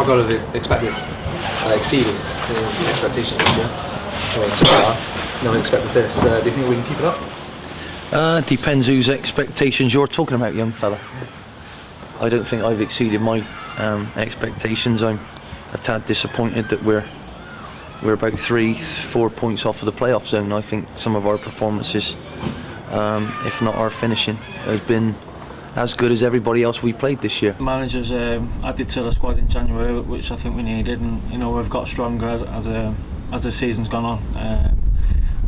Argyle have expected, exceeded expectations this year. I mean, so far, no one expected this. Do you think we can keep it up? Depends whose expectations you're talking about, young fella. I don't think I've exceeded my expectations. I'm a tad disappointed that we're about 3-4 points off of the playoff zone. I think some of our performances, if not our finishing, has been as good as everybody else we played this year. Managers added to the squad in January, which I think we needed, and we've got stronger as the season's gone on.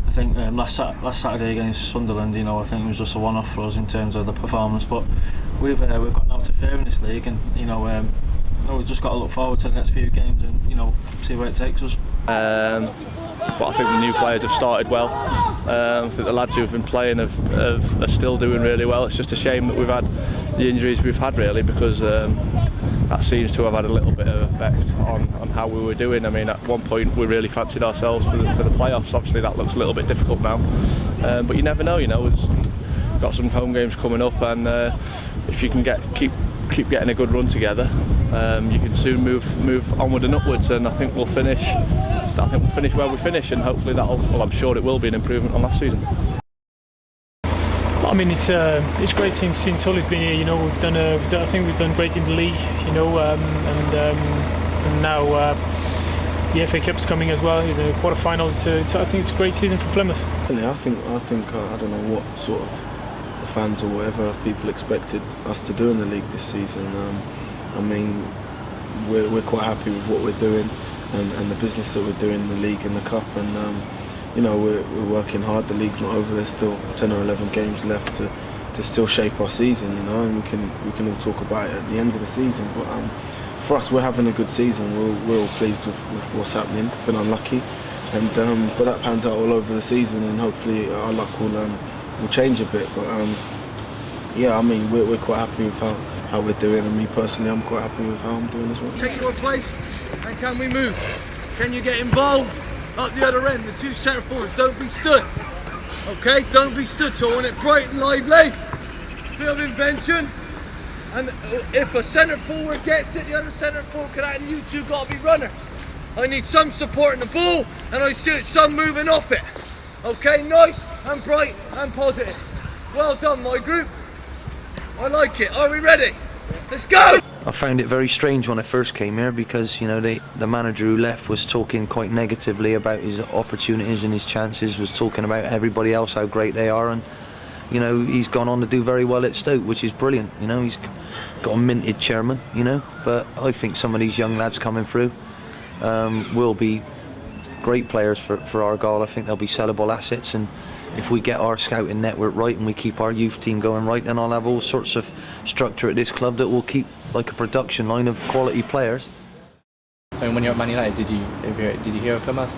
I think last Saturday against Sunderland, I think it was just a one-off for us in terms of the performance. But we've got now to fair in this league, and we've just got to look forward to the next few games and see where it takes us. But I think the new players have started well. I think the lads who've been playing are still doing really well. It's just a shame that we've had the injuries we've had, really, because that seems to have had a little bit of effect on how we were doing. I mean, at one point we really fancied ourselves for the playoffs. Obviously that looks a little bit difficult now, but you never know. We've got some home games coming up, and if you can keep getting a good run together, you can soon move onward and upwards, and I think we'll finish where we finish, and hopefully I'm sure it will be an improvement on last season. I mean, it's great since Ollie's been here. I think we've done great in the league, and now the FA Cup's coming as well, quarter-final. So I think it's a great season for Plymouth. I think I don't know what sort of the fans or whatever people expected us to do in the league this season. I mean, we're quite happy with what we're doing and the business that we're doing in the league and the cup, and we're working hard. The league's not over. There's still 10 or 11 games left to still shape our season, and we can all talk about it at the end of the season. But for us, we're having a good season. We're all pleased with what's happening. Been unlucky, but that pans out all over the season, and hopefully our luck will change a bit. But yeah, I mean, we're quite happy with how we're doing, and me personally, I'm quite happy with how I'm doing as well. Take your place, and can we move? Can you get involved? Up the other end, the two centre forwards, don't be stood. Okay, don't be stood, so I want it bright and lively. Bit of invention. And if a centre forward gets it, the other centre forward can act, and you two got to be runners. I need some support in the ball, and I see some moving off it. Okay, nice and bright and positive. Well done, my group. I like it. Are we ready? Let's go! I found it very strange when I first came here, because the manager who left was talking quite negatively about his opportunities and his chances, was talking about everybody else, how great they are, and he's gone on to do very well at Stoke, which is brilliant. He's got a minted chairman, but I think some of these young lads coming through will be great players for Argyle. I think they'll be sellable assets, and if we get our scouting network right and we keep our youth team going right, then I'll have all sorts of structure at this club that will keep like a production line of quality players. I mean, when you're at Man United, did you hear of Plymouth?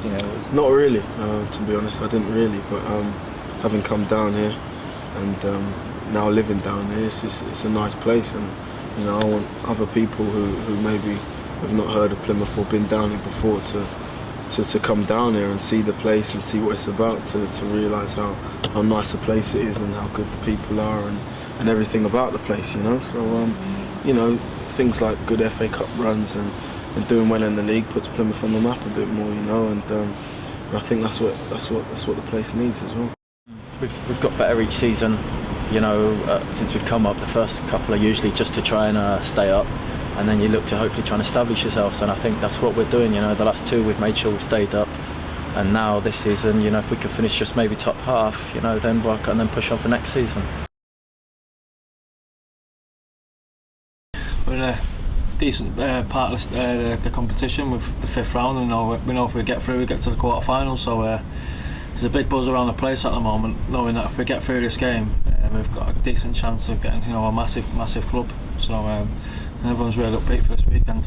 Not really, to be honest. I didn't really, but having come down here and now living down here, it's a nice place, and I want other people who maybe have not heard of Plymouth or been down here before to come down here and see the place and see what it's about, to realise how nice a place it is and how good the people are and everything about the place, So things like good FA Cup runs and doing well in the league puts Plymouth on the map a bit more, and I think that's what the place needs as well. We've got better each season, since we've come up. The first couple are usually just to try and stay up, and then you look to hopefully try and establish yourselves, and I think that's what we're doing. The last two we've made sure we've stayed up, and now this season, if we could finish just maybe top half, then work and then push on for next season. We're in a decent part of the competition with the fifth round, and we know if we get through, we get to the quarter-final. So there's a big buzz around the place at the moment, knowing that if we get through this game, we've got a decent chance of getting a massive club. So everyone's really upbeat for this weekend.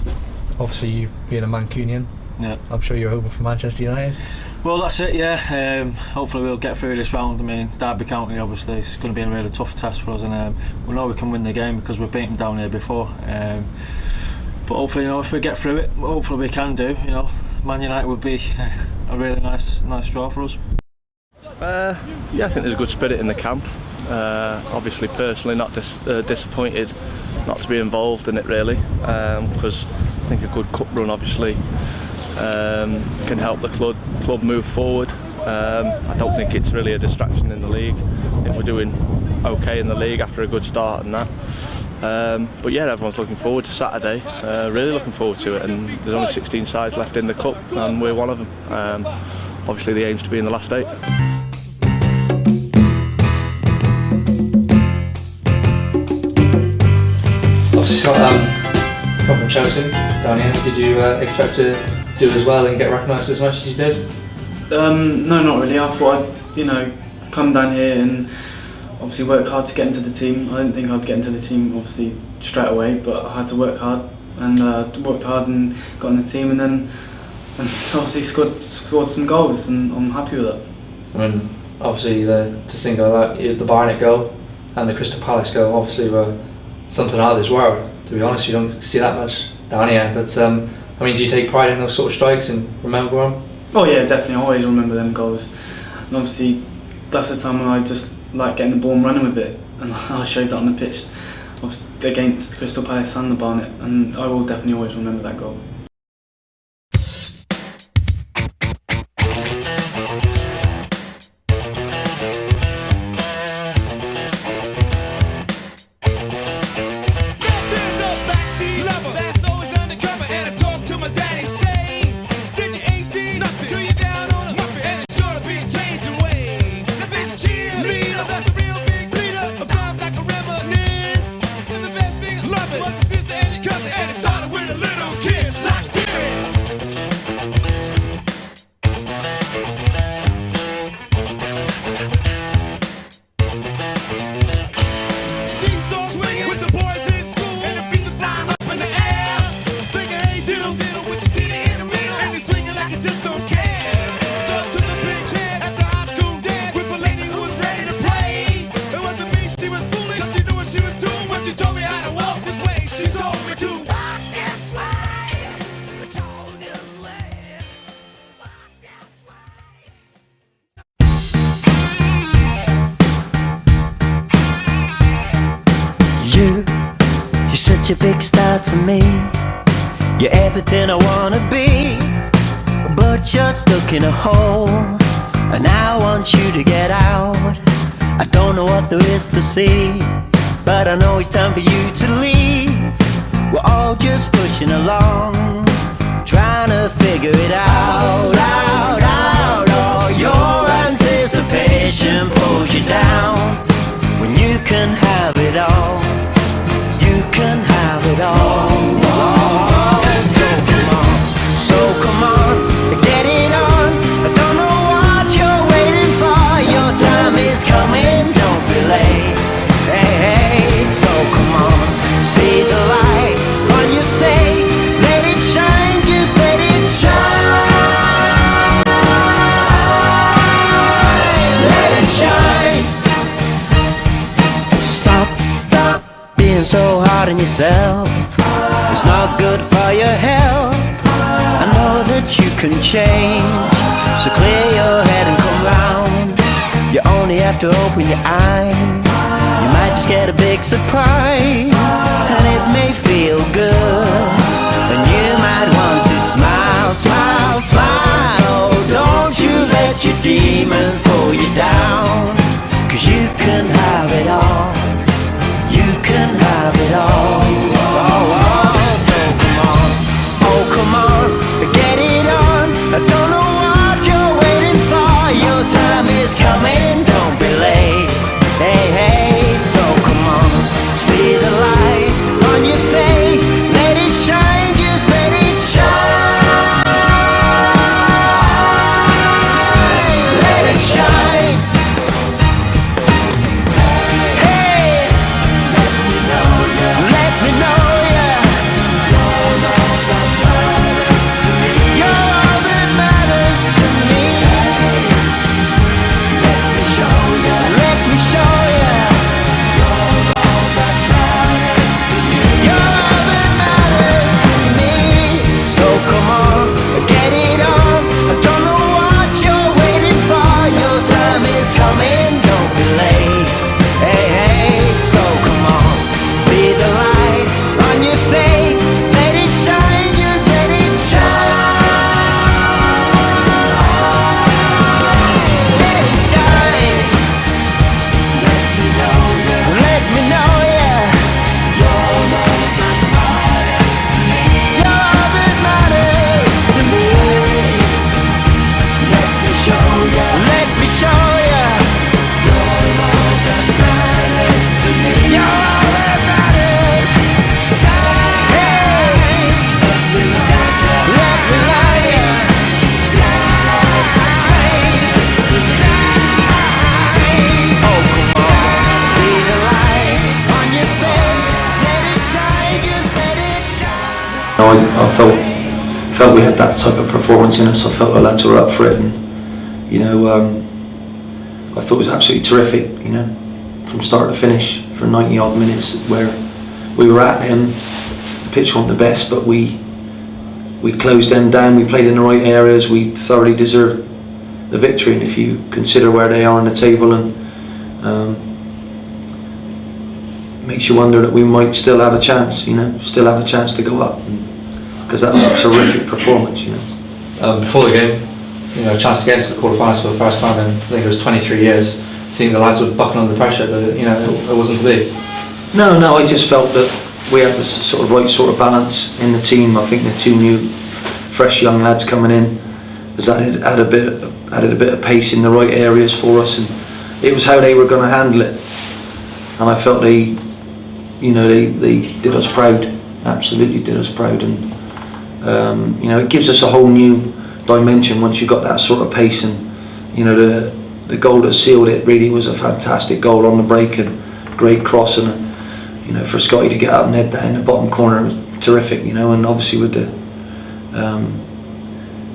Obviously, you being a Mancunian, yeah, I'm sure you're hoping for Manchester United. Well, that's it, yeah. Hopefully we'll get through this round. I mean, Derby County obviously is going to be a really tough test for us, and we know we can win the game because we've beaten them down here before. But hopefully, if we get through it, hopefully we can do. Man United would be a really nice draw for us. Yeah, I think there's a good spirit in the camp. Obviously, personally, not disappointed not to be involved in it, really, because think a good cup run obviously can help the club move forward. I don't think it's really a distraction in the league. I think we're doing okay in the league after a good start and that. But yeah, everyone's looking forward to Saturday, really looking forward to it, and there's only 16 sides left in the cup and we're one of them. Obviously the aim's to be in the last 8. Obviously, Scott, come from Chelsea down here. Did you expect to do as well and get recognised as much as you did? No, not really. I thought I'd, come down here and obviously work hard to get into the team. I didn't think I'd get into the team obviously straight away, but I had to work hard and worked hard and got in the team, and then obviously scored some goals, and I'm happy with that. I mean, obviously to single out the Barnet goal and the Crystal Palace goal obviously were something out of this world. To be honest, you don't see that much down here. But I mean, do you take pride in those sort of strikes and remember them? Oh yeah, definitely. I always remember them goals. And obviously, that's the time when I just like getting the ball and running with it. And I showed that on the pitch against Crystal Palace and the Barnet. And I will definitely always remember that goal. You're such a big star to me. You're everything I wanna be, but you're stuck in a hole, and I want you to get out. I don't know what there is to see, but I know it's time for you to leave. We're all just pushing along, trying to figure it out, Oh, your anticipation pulls you down when you can have it all. You can have it all. So come on, get it on. I don't know what you're waiting for. Your time is coming, don't be late. Hey, so come on, see the light on your face. Let it shine, just let it shine. Let it shine. Stop being so hard on yourself. It's not good for your health. I know that you can change, so clear your head and come round. You only have to open your eyes. You might just get a big surprise, and it may feel good, and you might want to smile, smile, smile. Oh, don't you let your demons pull you down, 'cause you can have it all. You can have it all. So come on, get it on. I don't know what you're waiting for. Your time is coming, don't be late. Hey, so come on, see the light on your face. Let it shine, just let it shine. Let it shine. Hey, let me know I felt we had that type of performance in us. I felt the lads were up for it, and I thought it was absolutely terrific. From start to finish for 90 odd minutes, where we were at them. The pitch wasn't the best, but we closed them down. We played in the right areas. We thoroughly deserved the victory. And if you consider where they are on the table, and makes you wonder that we might still have a chance. Still have a chance to go up, because that was a terrific performance. Before the game, a chance to get into the quarterfinals for the first time in I think it was 23 years. I think the lads were bucking under pressure, but it wasn't to be. No, I just felt that we had the right sort of balance in the team. I think the two new, fresh young lads coming in has added a bit of pace in the right areas for us, and it was how they were going to handle it. And I felt they did us proud, absolutely did us proud, and it gives us a whole new dimension once you've got that sort of pace. And the goal that sealed it really was a fantastic goal on the break, and great cross, and for Scotty to get up and head that in the bottom corner was terrific. And obviously with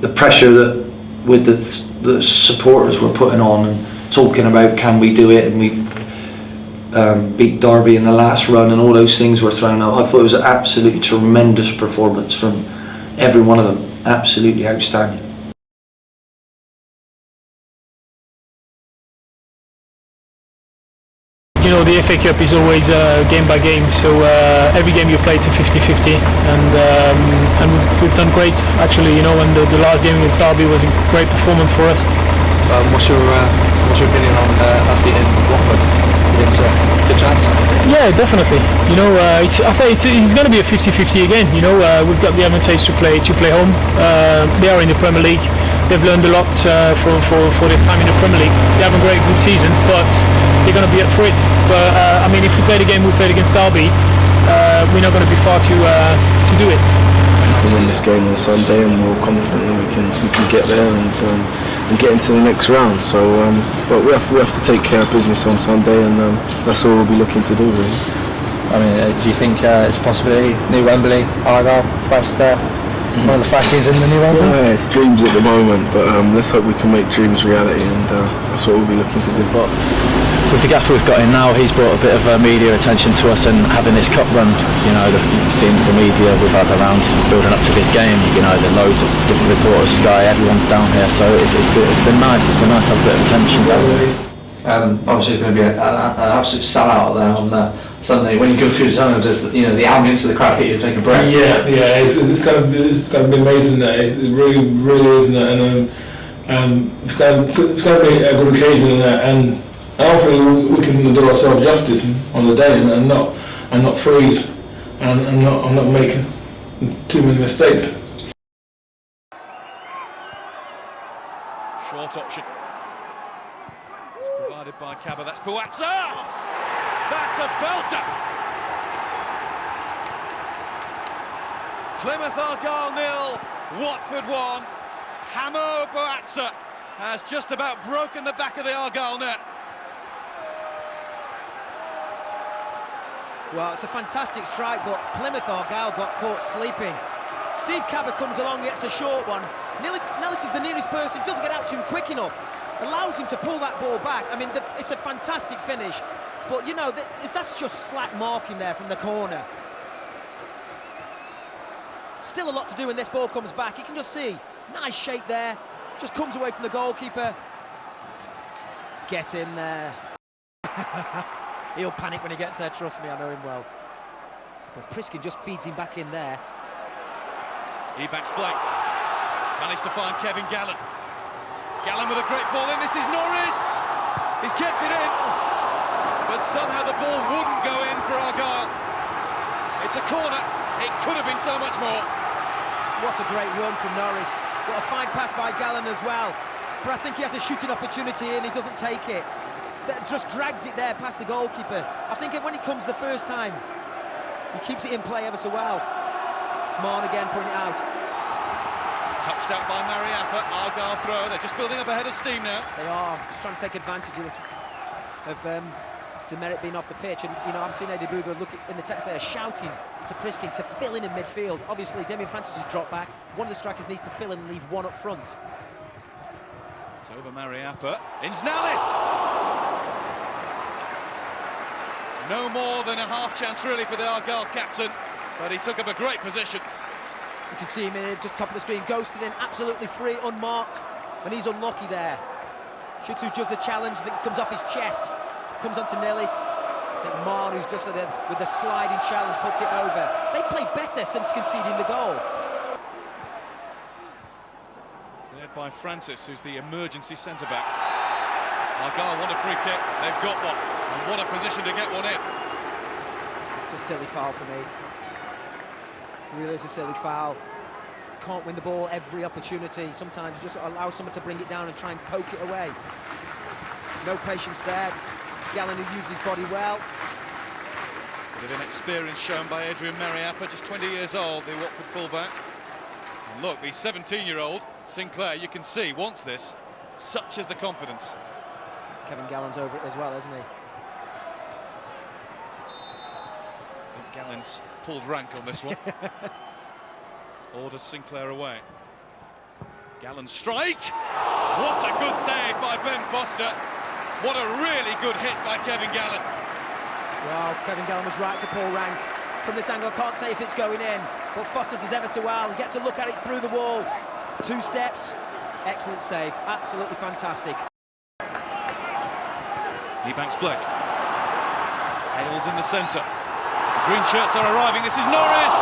the pressure that with the supporters were putting on and talking about can we do it, and we beat Derby in the last run, and all those things were thrown out. I thought it was an absolutely tremendous performance from every one of them. Absolutely outstanding. The FA Cup is always game by game, so every game you play it's a 50-50, and we've done great actually. And the last game against Derby was a great performance for us. What's your opinion on us beating Watford? You think it's a good chance? Yeah, definitely. I think it's going to be a 50-50 again. We've got the advantage to play home. They are in the Premier League. They've learned a lot for their time in the Premier League. They have a great good season, but they're going to be up for it. But if we play the game we played against Derby, we're not going to be far to do it. We win this game on Sunday, and we're confident that we can get there and get into the next round. So, but we have to take care of business on Sunday, and that's all we'll be looking to do, really. Do you think it's possibly new Wembley, Argyle, one of the first teams in the new Wembley? Yeah, it's dreams at the moment, but let's hope we can make dreams reality, and that's what we'll be looking to do. But with the gaffer we've got in now, he's brought a bit of media attention to us, and having this cup run, you've seen the media we've had around building up to this game. The loads of different reporters, Sky, everyone's down here, so it's been nice. It's been nice to have a bit of attention down here. Obviously, there's going to be an absolute sellout there on Sunday. When you go through the tunnel, does the ambience of the crowd hit you take a breath? Yeah, it's going to be amazing. That it really is, and it's going to be a good occasion, and hopefully we can do ourselves justice on the day, and not freeze, and not make too many mistakes. Short option. It's provided by Cabba. That's Buatsa. That's a belter. Plymouth Argyle 0, Watford 1. Hamo Buatsa has just about broken the back of the Argyle net. Well, it's a fantastic strike, but Plymouth Argyle got caught sleeping. Steve Cabba comes along, gets a short one. Nellis is the nearest person, doesn't get out to him quick enough. Allows him to pull that ball back. It's a fantastic finish. But, that's just slack marking there from the corner. Still a lot to do when this ball comes back. You can just see, nice shape there. Just comes away from the goalkeeper. Get in there. He'll panic when he gets there, trust me, I know him well. But Priskin just feeds him back in there. He backs Blake. Managed to find Kevin Gallen. Gallen with a great ball in. This is Norris. He's kept it in. But somehow the ball wouldn't go in for Argyle. It's a corner. It could have been so much more. What a great run from Norris. What a fine pass by Gallen as well. But I think he has a shooting opportunity and he doesn't take it. That just drags it there past the goalkeeper. I think when it comes the first time, he keeps it in play ever so well. Marn again putting it out. Touched out by Mariappa. Argyle throw. They're just building up a head of steam now. They are just trying to take advantage of this, of Demerit being off the pitch, and I'm seeing Eddie Booth look in the technical area shouting to Priskin to fill in midfield. Obviously, Damien Francis has dropped back. One of the strikers needs to fill in and leave one up front. It's over Mariappa. Insnalis! No more than a half chance really for the Argyle captain, but he took up a great position. You can see him in just top of the screen, ghosted in, absolutely free, unmarked, and he's unlucky there. Shitu does the challenge, I think it comes off his chest, comes onto Nellis. I think Marn, who's just with the sliding challenge, puts it over. They played better since conceding the goal. Cleared by Francis, who's the emergency centre-back. Argyle want a free kick, they've got one, and what a position to get one in. It's a silly foul for me. It really is a silly foul. Can't win the ball every opportunity. Sometimes you just allow someone to bring it down and try and poke it away. No patience there. It's Gallen who uses his body well. Bit of inexperience shown by Adrian Mariappa, just 20 years old, the Watford fullback. And look, the 17-year-old Sinclair, you can see, wants this. Such is the confidence. Kevin Gallen's over it as well, isn't he? I think Gallen's pulled rank on this one. Orders Sinclair away. Gallen strike! What a good save by Ben Foster. What a really good hit by Kevin Gallen. Well, Kevin Gallen was right to pull rank. From this angle, I can't say if it's going in, but Foster does ever so well. He gets a look at it through the wall. 2 steps, excellent save, absolutely fantastic. Ebanks Blake. Hales in the centre. Green shirts are arriving, this is Norris!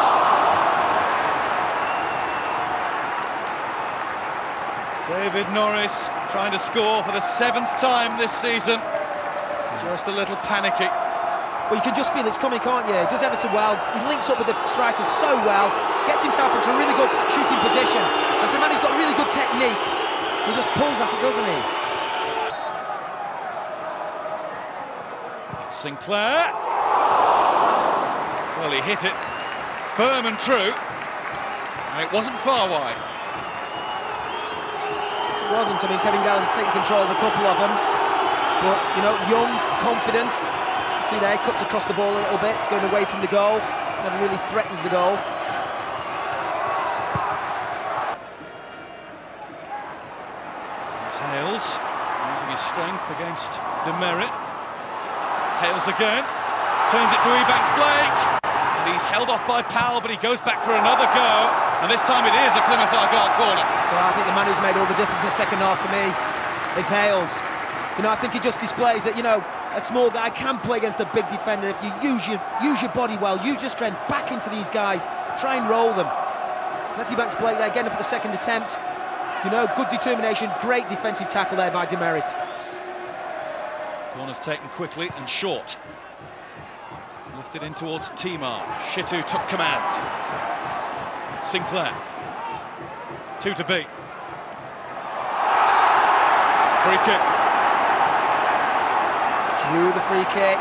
David Norris trying to score for the 7th time this season. Just a little panicky. Well, you can just feel it's coming, can't you? He does ever so well. He links up with the strikers so well, gets himself into a really good shooting position. And for a man who's got really good technique, he just pulls at it, doesn't he? It's Sinclair. Well, he hit it firm and true. And it wasn't far wide. It wasn't. I mean, Kevin Gallen's taken control of a couple of them. But, young, confident. You see there, cuts across the ball a little bit. It's going away from the goal. Never really threatens the goal. It's Hales, using his strength against Demerit. Hales again. Turns it to Ebanks Blake. And he's held off by Powell, but he goes back for another go. And this time it is a Plymouth Argyle corner. Well, I think the man who's made all the difference in the second half for me is Hales. I think he just displays that, a small guy can play against a big defender if you use your body well, use your strength back into these guys, try and roll them. Let's see Ebanks Blake there, getting up at the second attempt. Good determination, great defensive tackle there by Demerit. Corner's taken quickly and short. Lifted in towards Timar. Shitu took command. Sinclair. 2 to beat. Free kick. Drew the free kick.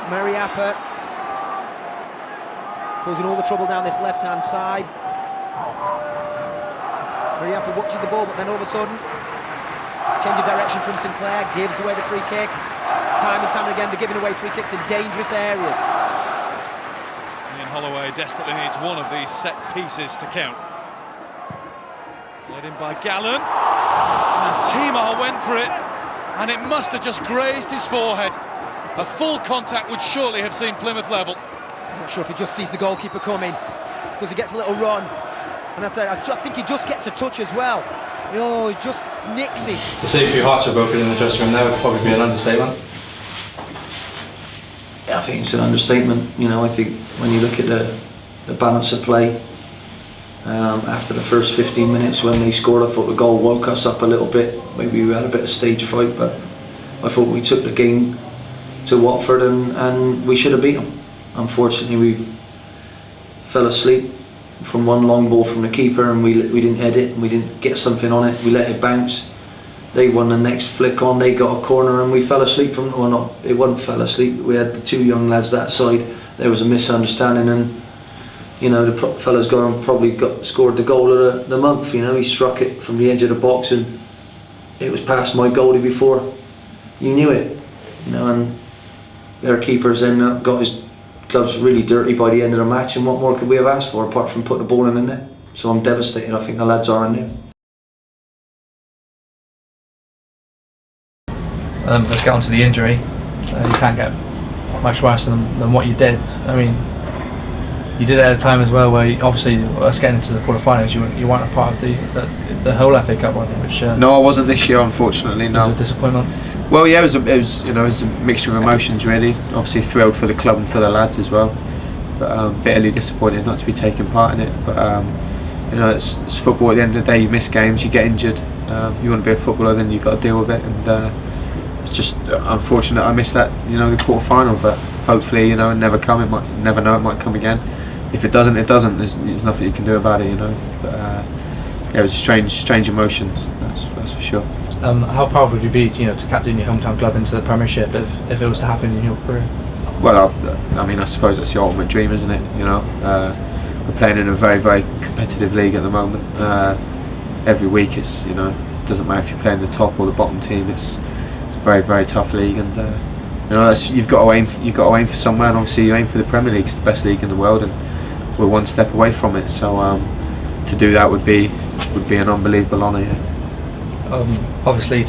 Mariappa causing all the trouble down this left-hand side. Mariappa watching the ball, but then all of a sudden, change of direction from Sinclair, gives away the free kick. Time and time again, they're giving away free kicks in dangerous areas. Ian Holloway desperately needs one of these set pieces to count. Led in by Gallen. And Timar went for it, and it must have just grazed his forehead. A full contact would surely have seen Plymouth level. I'm not sure if he just sees the goalkeeper coming, because he gets a little run. And I think he just gets a touch as well. Oh, he just nicks it. To say a few hearts are broken in the dressing room, that would probably be an understatement. Yeah, I think it's an understatement. I think when you look at the balance of play, after the first 15 minutes when they scored, I thought the goal woke us up a little bit. Maybe we had a bit of stage fright, but I thought we took the game to Watford and we should have beat them. Unfortunately, we fell asleep from one long ball from the keeper, and we didn't head it, and we didn't get something on it. We let it bounce. They won the next flick on, they got a corner, and we fell asleep from, well, not, it wasn't fell asleep, we had the 2 young lads that side. There was a misunderstanding, and the fella's gone and probably scored the goal of the month. He struck it from the edge of the box, and it was past my goalie before you knew it. And their keeper's then got his gloves really dirty by the end of the match, and what more could we have asked for apart from putting the ball in the net? So I'm devastated. I think the lads are in there. Let's get on to the injury. You can't get much worse than what you did. I mean, you did it at a time as well where obviously us getting into the quarterfinals, you weren't a part of the whole FA Cup one, which no, I wasn't this year, unfortunately. No, was a disappointment. Well, yeah, it was a mixture of emotions really. Obviously thrilled for the club and for the lads as well, but bitterly disappointed not to be taking part in it. But it's football. At the end of the day, you miss games, you get injured. You want to be a footballer, then you've got to deal with it, and it's just unfortunate I missed that, the quarter final. But hopefully, it never come. It might never know. It might come again. If it doesn't, it doesn't. There's nothing you can do about it, But yeah, it was strange emotions. That's for sure. How proud would you be, to captain your hometown club into the Premiership if it was to happen in your career? Well, I suppose that's the ultimate dream, isn't it? We're playing in a very, very competitive league at the moment. Every week, it doesn't matter if you're playing the top or the bottom team. It's a very, very tough league, and you've got to aim for somewhere. And obviously, you aim for the Premier League. It's the best league in the world, and we're one step away from it. So to do that would be an unbelievable honour. Yeah. Obviously,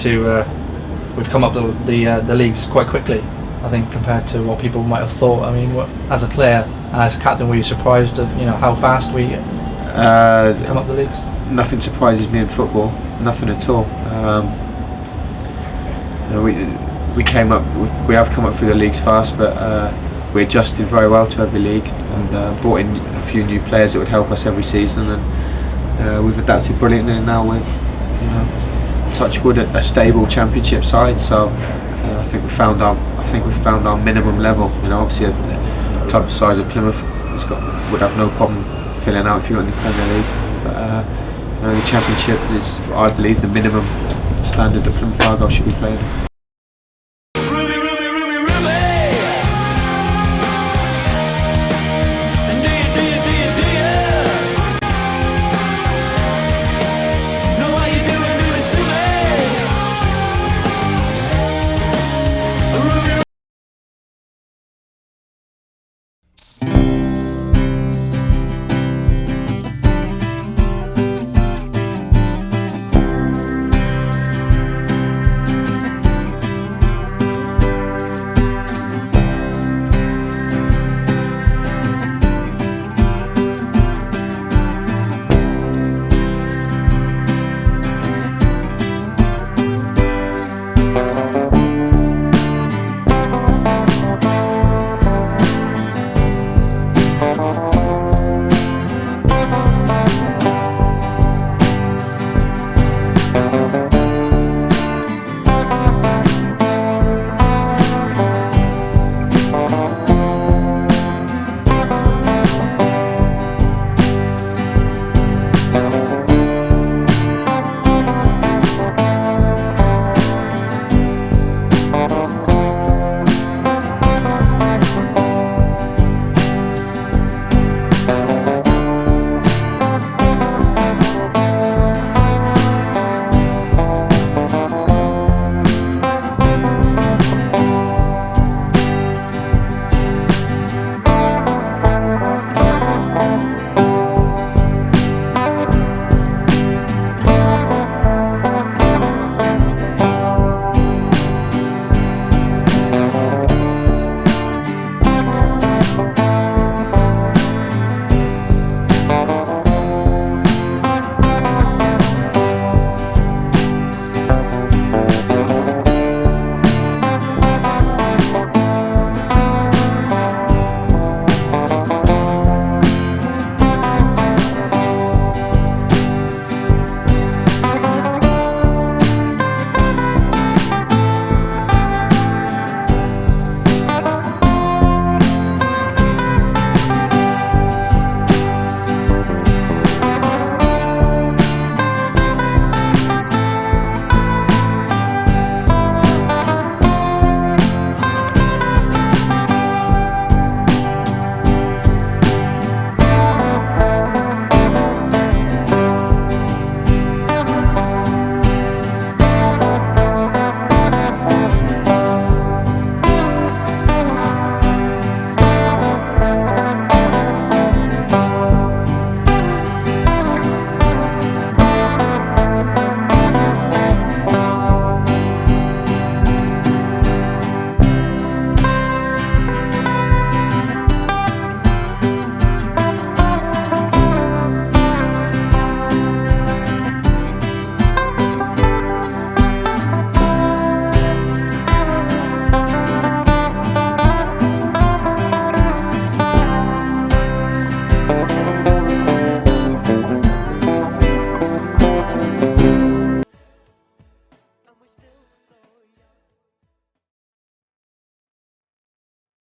we've come up the leagues quite quickly, I think, compared to what people might have thought. I mean, as a player and as a captain, were you surprised of how fast we come up the leagues? Nothing surprises me in football, nothing at all. We have come up through the leagues fast, but we adjusted very well to every league and brought in a few new players that would help us every season, and we've adapted brilliantly. And now with touch wood, a stable championship side. So I think we found our minimum level. Obviously a club the size of Plymouth would have no problem filling out if you're in the Premier League. But the championship is, I believe, the minimum standard that Plymouth Argyle should be playing.